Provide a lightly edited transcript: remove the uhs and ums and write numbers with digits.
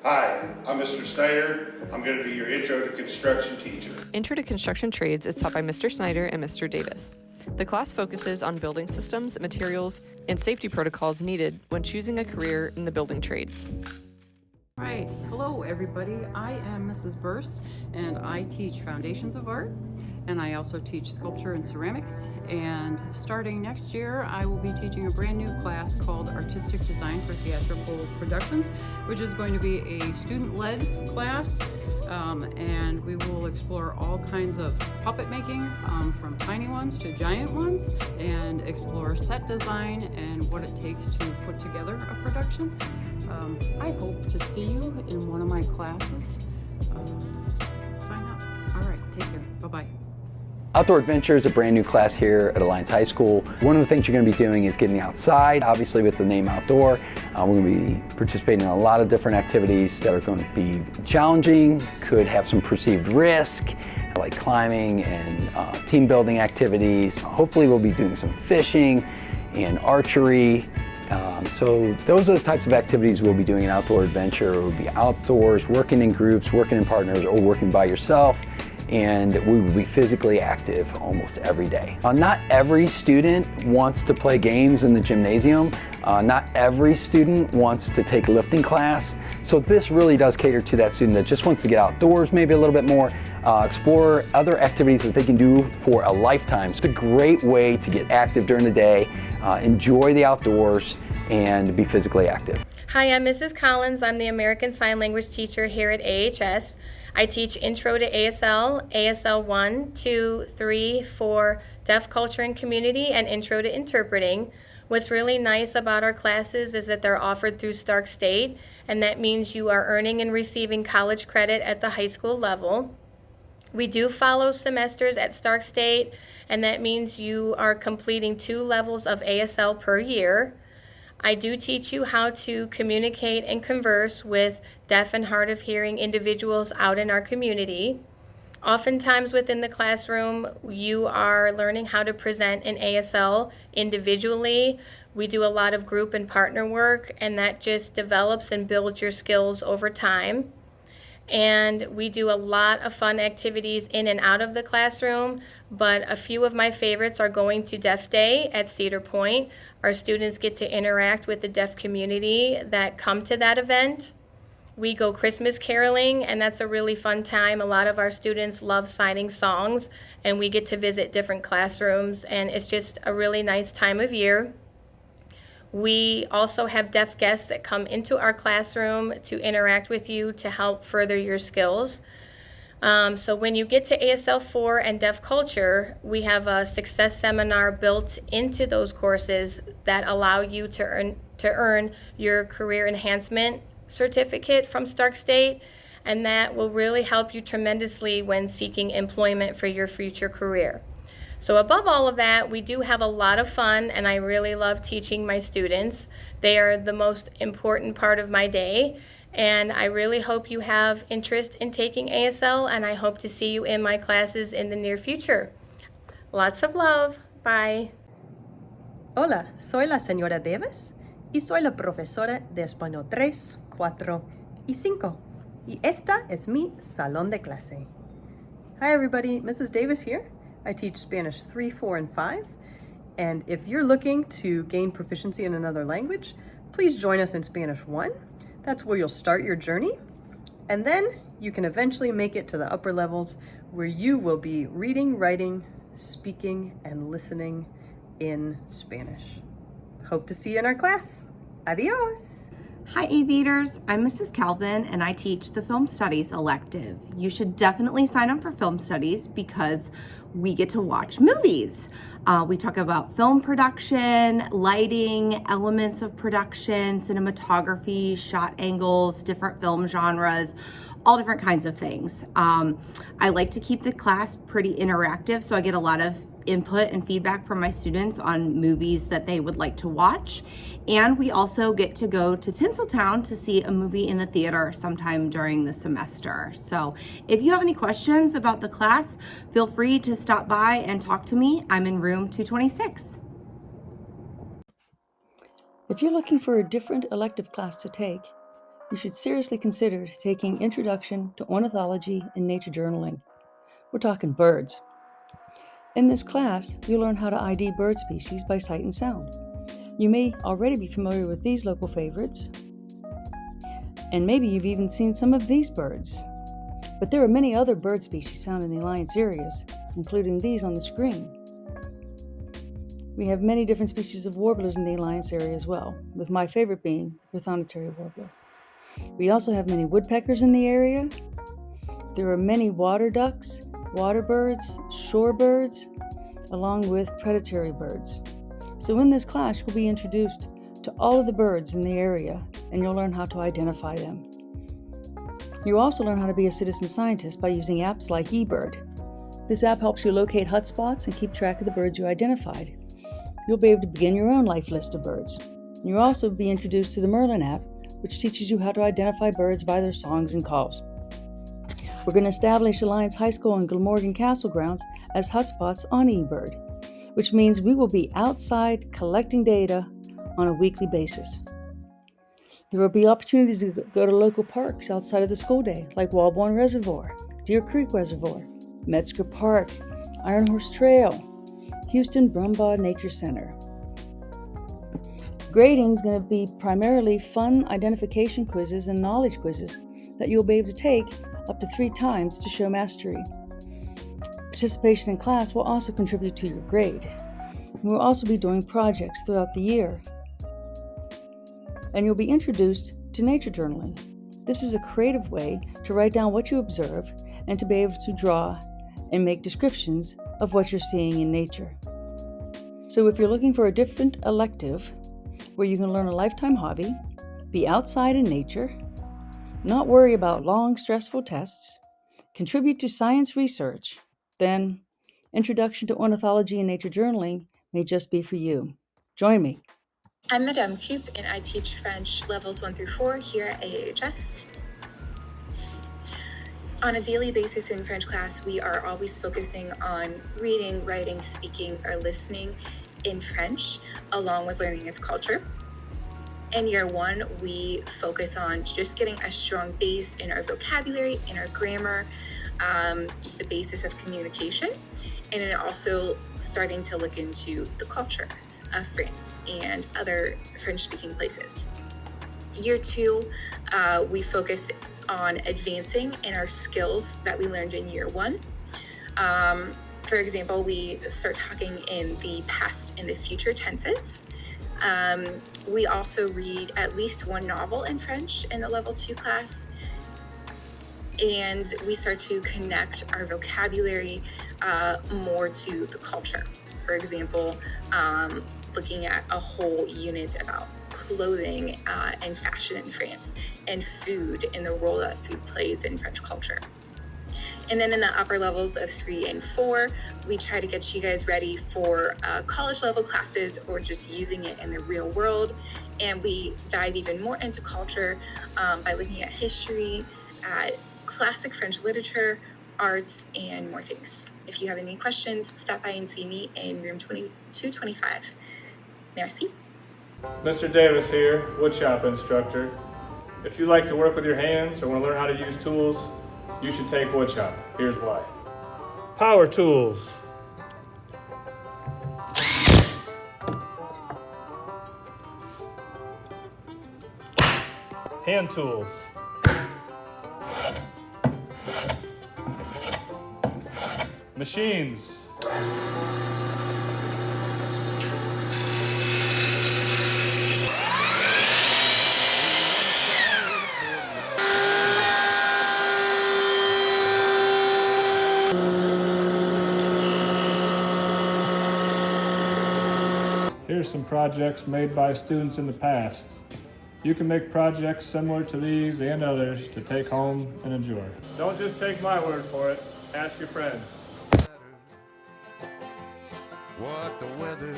Hi, I'm Mr. Snyder. I'm going to be your Intro to Construction teacher. Intro to Construction Trades is taught by Mr. Snyder and Mr. Davis. The class focuses on building systems, materials, and safety protocols needed when choosing a career in the building trades. All right, hello everybody. I am Mrs. Burse and I teach Foundations of Art, and I also teach sculpture and ceramics. And starting next year, I will be teaching a brand new class called Artistic Design for Theatrical Productions, which is going to be a student-led class. And we will explore all kinds of puppet making, from tiny ones to giant ones, and explore set design and what it takes to put together a production. I hope to see you in one of my classes. Sign up. All right, take care. Bye-bye. Outdoor Adventure is a brand new class here at Alliance High School. One of the things you're going to be doing is getting outside. Obviously with the name outdoor, we're going to be participating in a lot of different activities that are going to be challenging, could have some perceived risk, like climbing and team building activities. Hopefully we'll be doing some fishing and archery. So those are the types of activities we'll be doing in Outdoor Adventure. We'll be outdoors, working in groups, working in partners, or working by yourself. And we will be physically active almost every day. Not every student wants to play games in the gymnasium. Not every student wants to take a lifting class. So this really does cater to that student that just wants to get outdoors maybe a little bit more, explore other activities that they can do for a lifetime. It's a great way to get active during the day, enjoy the outdoors, and be physically active. Hi, I'm Mrs. Collins. I'm the American Sign Language teacher here at AHS. I teach Intro to ASL, ASL 1, 2, 3, 4, Deaf Culture and Community, and Intro to Interpreting. What's really nice about our classes is that they're offered through Stark State, and that means you are earning and receiving college credit at the high school level. We do follow semesters at Stark State, and that means you are completing 2 levels of ASL per year. I do teach you how to communicate and converse with deaf and hard of hearing individuals out in our community. Oftentimes within the classroom, you are learning how to present an ASL individually. We do a lot of group and partner work, and that just develops and builds your skills over time. And we do a lot of fun activities in and out of the classroom, but a few of my favorites are going to Deaf Day at Cedar Point. Our students get to interact with the deaf community that come to that event. We go Christmas caroling, and that's a really fun time. A lot of our students love signing songs, and we get to visit different classrooms, and it's just a really nice time of year. We also have deaf guests that come into our classroom to interact with you to help further your skills. So when you get to ASL 4 and Deaf Culture, we have a success seminar built into those courses that allow you to earn your career enhancement certificate from Stark State, and that will really help you tremendously when seeking employment for your future career. So above all of that, we do have a lot of fun, and I really love teaching my students. They are the most important part of my day, and I really hope you have interest in taking ASL, and I hope to see you in my classes in the near future. Lots of love. Bye. Hola, soy la señora Davis y soy la profesora de Español 3, 4 y 5. Y esta es mi salón de clase. Hi everybody, Mrs. Davis here. I teach Spanish 3, 4, and 5. And if you're looking to gain proficiency in another language, please join us in Spanish 1. That's where you'll start your journey. And then you can eventually make it to the upper levels where you will be reading, writing, speaking, and listening in Spanish. Hope to see you in our class. Adios. Hi Aviators, I'm Mrs. Calvin and I teach the Film Studies elective. You should definitely sign up for Film Studies because we get to watch movies. We talk about film production, lighting, elements of production, cinematography, shot angles, different film genres, all different kinds of things. I like to keep the class pretty interactive, so I get a lot of input and feedback from my students on movies that they would like to watch. And we also get to go to Tinseltown to see a movie in the theater sometime during the semester. So if you have any questions about the class, feel free to stop by and talk to me. I'm in room 226. If you're looking for a different elective class to take, you should seriously consider taking Introduction to Ornithology and Nature Journaling. We're talking birds. In this class, you'll learn how to ID bird species by sight and sound. You may already be familiar with these local favorites, and maybe you've even seen some of these birds. But there are many other bird species found in the Alliance areas, including these on the screen. We have many different species of warblers in the Alliance area as well, with my favorite being the prothonotary warbler. We also have many woodpeckers in the area. There are many water ducks, water birds, shorebirds, along with predatory birds. So in this class, you'll be introduced to all of the birds in the area, and you'll learn how to identify them. You'll also learn how to be a citizen scientist by using apps like eBird. This app helps you locate hotspots and keep track of the birds you identified. You'll be able to begin your own life list of birds. You'll also be introduced to the Merlin app, which teaches you how to identify birds by their songs and calls. We're going to establish Alliance High School and Glamorgan Castle grounds as hotspots on eBird, which means we will be outside collecting data on a weekly basis. There will be opportunities to go to local parks outside of the school day, like Walborn Reservoir, Deer Creek Reservoir, Metzger Park, Iron Horse Trail, Houston Brumbaugh Nature Center. Grading is going to be primarily fun identification quizzes and knowledge quizzes that you'll be able to take up to 3 times to show mastery. Participation in class will also contribute to your grade. We'll also be doing projects throughout the year. And you'll be introduced to nature journaling. This is a creative way to write down what you observe and to be able to draw and make descriptions of what you're seeing in nature. So if you're looking for a different elective where you can learn a lifetime hobby, be outside in nature, not worry about long, stressful tests, contribute to science research, then Introduction to Ornithology and Nature Journaling may just be for you. Join me. I'm Madame Coupe, and I teach French levels 1 through 4 here at AHS. On a daily basis in French class, we are always focusing on reading, writing, speaking, or listening in French, along with learning its culture. In year 1, we focus on just getting a strong base in our vocabulary, in our grammar, just a basis of communication, and then also starting to look into the culture of France and other French-speaking places. Year 2, we focus on advancing in our skills that we learned in year 1. For example, we start talking in the past and the future tenses. We also read at least 1 novel in French in the level 2 class. And we start to connect our vocabulary more to the culture. For example, looking at a whole unit about clothing and fashion in France, and food and the role that food plays in French culture. And then in the upper levels of 3 and 4, we try to get you guys ready for college level classes or just using it in the real world. And we dive even more into culture by looking at history, at classic French literature, art, and more things. If you have any questions, stop by and see me in room 2225. Merci. Mr. Davis here, woodshop instructor. If you like to work with your hands or want to learn how to use tools, you should take woodshop. Here's why. Power tools. Hand tools. Machines. Here's some projects made by students in the past. You can make projects similar to these and others to take home and enjoy. Don't just take my word for it, ask your friends. What the weather